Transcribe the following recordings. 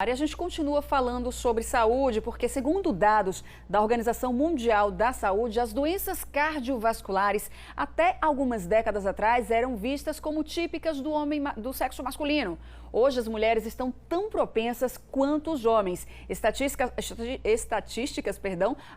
A gente continua falando sobre saúde, porque segundo dados da Organização Mundial da Saúde, as doenças cardiovasculares até algumas décadas atrás eram vistas como típicas do sexo masculino. Hoje as mulheres estão tão propensas quanto os homens. Estatísticas,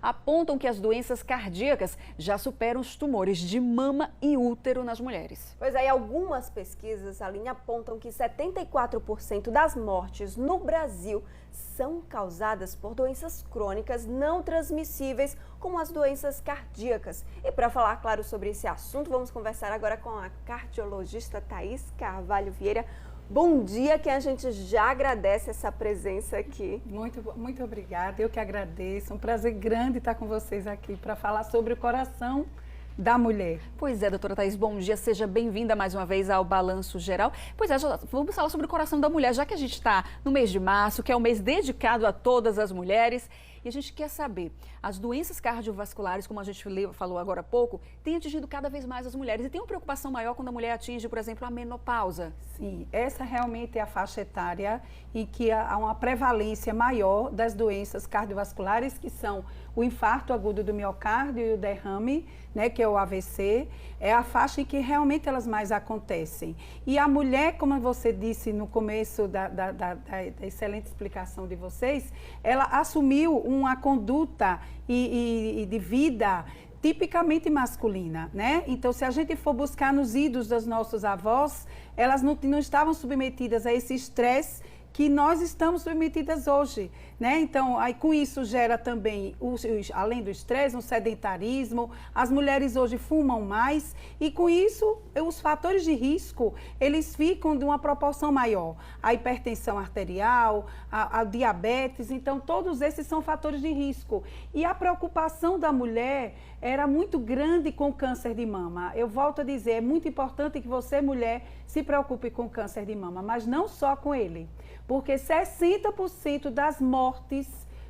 apontam que as doenças cardíacas já superam os tumores de mama e útero nas mulheres. Pois aí, algumas pesquisas, Aline, apontam que 74% das mortes no Brasil são causadas por doenças crônicas não transmissíveis, como as doenças cardíacas. E para falar, claro, sobre esse assunto, vamos conversar agora com a cardiologista Thaís Carvalho Vieira. Bom dia, que a gente já agradece essa presença aqui. Muito obrigada, eu que agradeço. Um prazer grande estar com vocês aqui para falar sobre o coração da mulher. Pois é, doutora Thaís, bom dia, seja bem-vinda mais uma vez ao Balanço Geral. Pois é, vamos falar sobre o coração da mulher, já que a gente está no mês de março, que é um mês dedicado a todas as mulheres. E a gente quer saber, as doenças cardiovasculares, como a gente falou agora há pouco, têm atingido cada vez mais as mulheres. E tem uma preocupação maior quando a mulher atinge, por exemplo, a menopausa. Sim, essa realmente é a faixa etária em que há uma prevalência maior das doenças cardiovasculares, que são o infarto agudo do miocárdio e o derrame, né, que é o AVC. É a faixa em que realmente elas mais acontecem. E a mulher, como você disse no começo da excelente explicação de vocês, ela assumiu uma conduta e de vida tipicamente masculina, né? Então, se a gente for buscar nos idos dos nossos avós, elas não estavam submetidas a esse estresse que nós estamos submetidas hoje, né? Então, aí com isso gera também, além do estresse, um sedentarismo, as mulheres hoje fumam mais e com isso os fatores de risco, eles ficam de uma proporção maior. A hipertensão arterial, a diabetes, então todos esses são fatores de risco. E a preocupação da mulher era muito grande com o câncer de mama. Eu volto a dizer, é muito importante que você, mulher, se preocupe com o câncer de mama, mas não só com ele. Porque 60% das mortes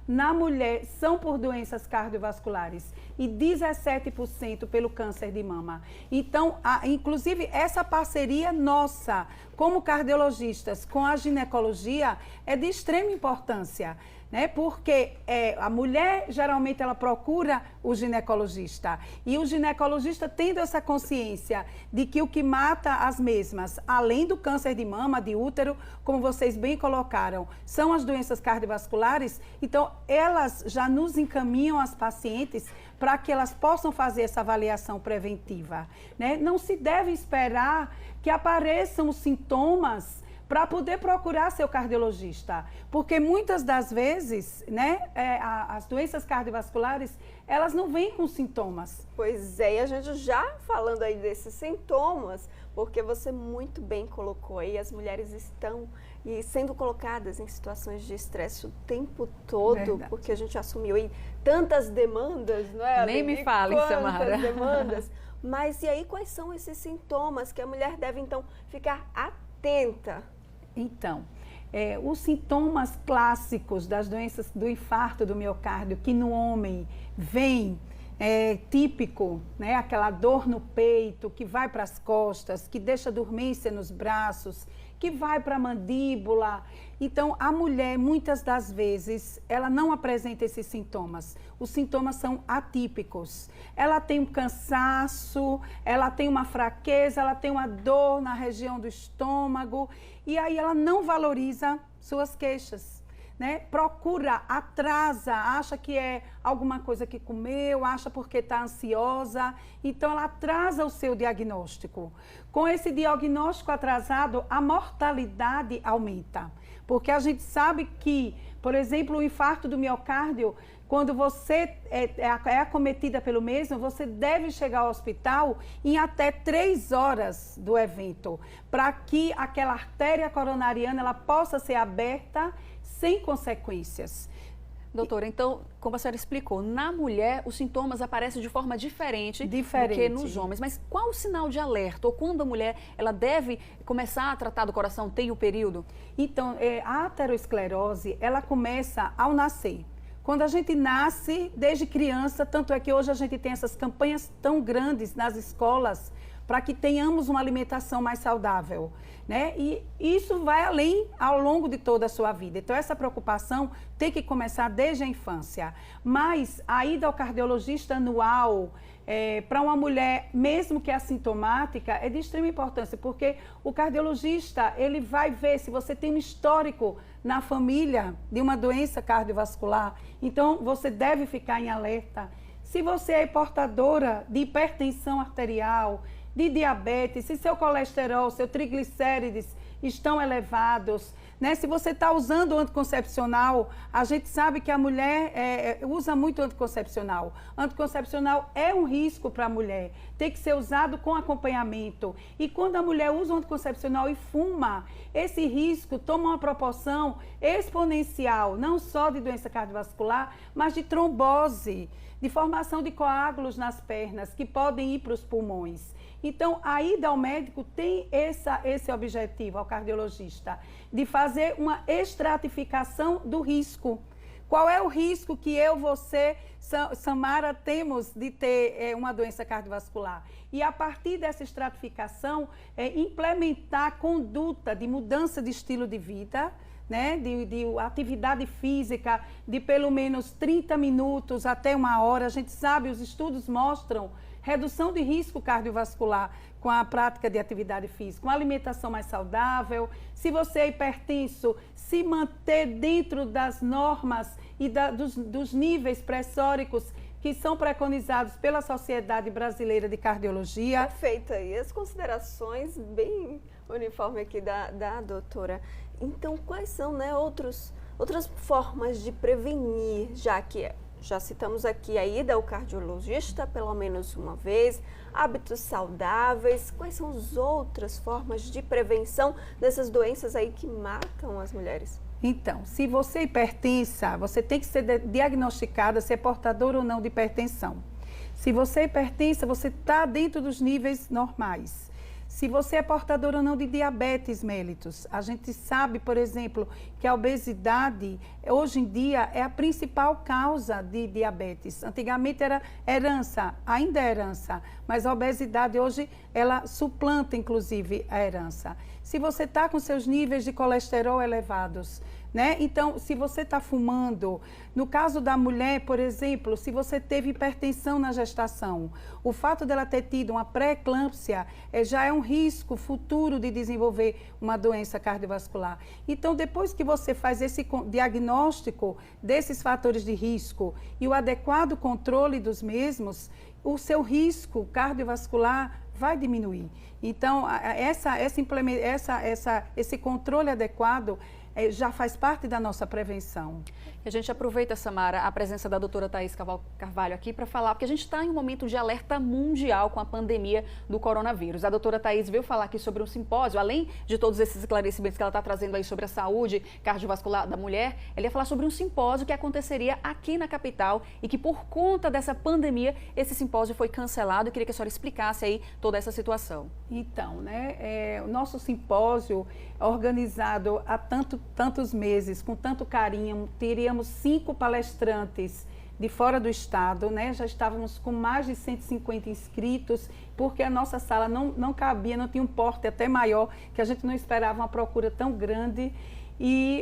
na mulher são por doenças cardiovasculares e 17% pelo câncer de mama. Então, inclusive, essa parceria nossa, como cardiologistas, com a ginecologia, é de extrema importância, né? Porque a mulher, geralmente, ela procura o ginecologista. E o ginecologista tendo essa consciência de que o que mata as mesmas, além do câncer de mama, de útero, como vocês bem colocaram, são as doenças cardiovasculares, então elas já nos encaminham as pacientes para que elas possam fazer essa avaliação preventiva, né? Não se deve esperar que apareçam os sintomas para poder procurar seu cardiologista, porque muitas das vezes, né, as doenças cardiovasculares, elas não vêm com sintomas. Pois é, e a gente já falando aí desses sintomas, porque você muito bem colocou aí, as mulheres estão sendo colocadas em situações de estresse o tempo todo, verdade, porque a gente assumiu aí tantas demandas, não é? Nem me fale, Samara. Demandas. Mas e aí quais são esses sintomas que a mulher deve então ficar atenta? Então, os sintomas clássicos das doenças do infarto do miocárdio, que no homem vem típico, né? Aquela dor no peito, que vai para as costas, que deixa dormência nos braços, que vai para a mandíbula. Então, a mulher, muitas das vezes, ela não apresenta esses sintomas. Os sintomas são atípicos. Ela tem um cansaço, ela tem uma fraqueza, ela tem uma dor na região do estômago e aí ela não valoriza suas queixas, né? Procura, atrasa, acha que é alguma coisa que comeu, acha porque está ansiosa, então ela atrasa o seu diagnóstico. Com esse diagnóstico atrasado, a mortalidade aumenta, porque a gente sabe que, por exemplo, o infarto do miocárdio, quando você é acometida pelo mesmo, você deve chegar ao hospital em até 3 horas do evento, para que aquela artéria coronariana ela possa ser aberta sem consequências. Doutora, então, como a senhora explicou, na mulher os sintomas aparecem de forma diferente do que nos homens. Mas qual o sinal de alerta? Ou quando a mulher ela deve começar a tratar do coração, tem o período? Então, a aterosclerose, ela começa ao nascer. Quando a gente nasce, desde criança, tanto é que hoje a gente tem essas campanhas tão grandes nas escolas para que tenhamos uma alimentação mais saudável, né? E isso vai além ao longo de toda a sua vida. Então, essa preocupação tem que começar desde a infância. Mas a ida ao cardiologista anual, para uma mulher, mesmo que assintomática, é de extrema importância, porque o cardiologista, ele vai ver se você tem um histórico na família de uma doença cardiovascular. Então, você deve ficar em alerta. Se você é portadora de hipertensão arterial, de diabetes, se seu colesterol, seu triglicérides estão elevados, né? Se você está usando anticoncepcional, a gente sabe que a mulher usa muito anticoncepcional. Anticoncepcional é um risco para a mulher, tem que ser usado com acompanhamento. E quando a mulher usa o anticoncepcional e fuma, esse risco toma uma proporção exponencial, não só de doença cardiovascular, mas de trombose, de formação de coágulos nas pernas, que podem ir para os pulmões. Então, a ida ao médico tem esse objetivo, ao cardiologista, de fazer uma estratificação do risco. Qual é o risco que eu, você, Samara, temos de ter uma doença cardiovascular? E a partir dessa estratificação, implementar conduta de mudança de estilo de vida, né, de atividade física de pelo menos 30 minutos até 1 hora. A gente sabe, os estudos mostram redução de risco cardiovascular com a prática de atividade física, uma alimentação mais saudável. Se você é hipertenso, se manter dentro das normas e dos níveis pressóricos que são preconizados pela Sociedade Brasileira de Cardiologia. Perfeito aí, as considerações bem uniforme aqui da doutora. Então, quais são, né, outras formas de prevenir, já que já citamos aqui a ida ao cardiologista pelo menos uma vez, hábitos saudáveis, quais são as outras formas de prevenção dessas doenças aí que matam as mulheres? Então, se você é hipertensa, você tem que ser diagnosticada se é portadora ou não de hipertensão. Se você é hipertensa, você está dentro dos níveis normais. Se você é portador ou não de diabetes mellitus, a gente sabe, por exemplo, que a obesidade, hoje em dia, é a principal causa de diabetes. Antigamente era herança, ainda é herança, mas a obesidade hoje, ela suplanta, inclusive, a herança. Se você está com seus níveis de colesterol elevados, né? Então, se você está fumando, no caso da mulher, por exemplo, se você teve hipertensão na gestação, o fato dela ter tido uma pré-eclâmpsia já é um risco futuro de desenvolver uma doença cardiovascular. Então, depois que você faz esse diagnóstico desses fatores de risco e o adequado controle dos mesmos, o seu risco cardiovascular vai diminuir. Então, esse controle adequado já faz parte da nossa prevenção. A gente aproveita, Samara, a presença da doutora Thaís Carvalho aqui para falar, porque a gente está em um momento de alerta mundial com a pandemia do coronavírus. A doutora Thaís veio falar aqui sobre um simpósio, além de todos esses esclarecimentos que ela está trazendo aí sobre a saúde cardiovascular da mulher, ela ia falar sobre um simpósio que aconteceria aqui na capital e que por conta dessa pandemia, esse simpósio foi cancelado. Eu queria que a senhora explicasse aí toda essa situação. Então, né, o nosso simpósio organizado há tantos meses, com tanto carinho, teríamos 5 palestrantes de fora do estado, né? Já estávamos com mais de 150 inscritos, porque a nossa sala não cabia, não tinha um porte até maior, que a gente não esperava uma procura tão grande.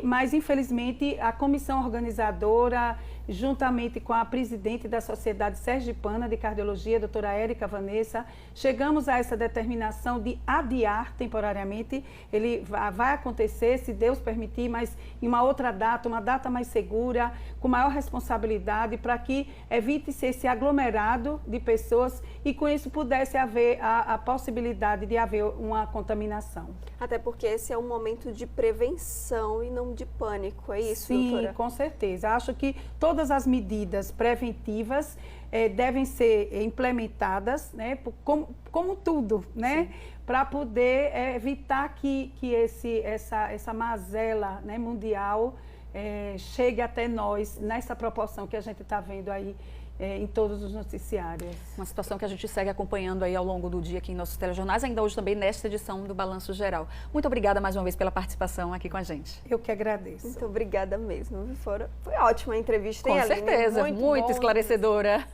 Mas, infelizmente, a comissão organizadora, juntamente com a presidente da Sociedade Sergipana de Cardiologia, a doutora Érica Vanessa, chegamos a essa determinação de adiar temporariamente. Ele vai acontecer, se Deus permitir, mas em uma outra data, uma data mais segura, com maior responsabilidade, para que evite-se esse aglomerado de pessoas e com isso pudesse haver a possibilidade de haver uma contaminação. Até porque esse é um momento de prevenção e não de pânico, é isso, doutora? Sim, com certeza. Acho que todas as medidas preventivas devem ser implementadas, né, como tudo, né, para poder evitar que essa mazela, né, mundial chegue até nós nessa proporção que a gente está vendo aí em todos os noticiários. Uma situação que a gente segue acompanhando aí ao longo do dia aqui em nossos telejornais, ainda hoje também nesta edição do Balanço Geral. Muito obrigada mais uma vez pela participação aqui com a gente. Eu que agradeço. Muito obrigada mesmo. Foi ótima a entrevista, hein, Aline? Com certeza, muito esclarecedora.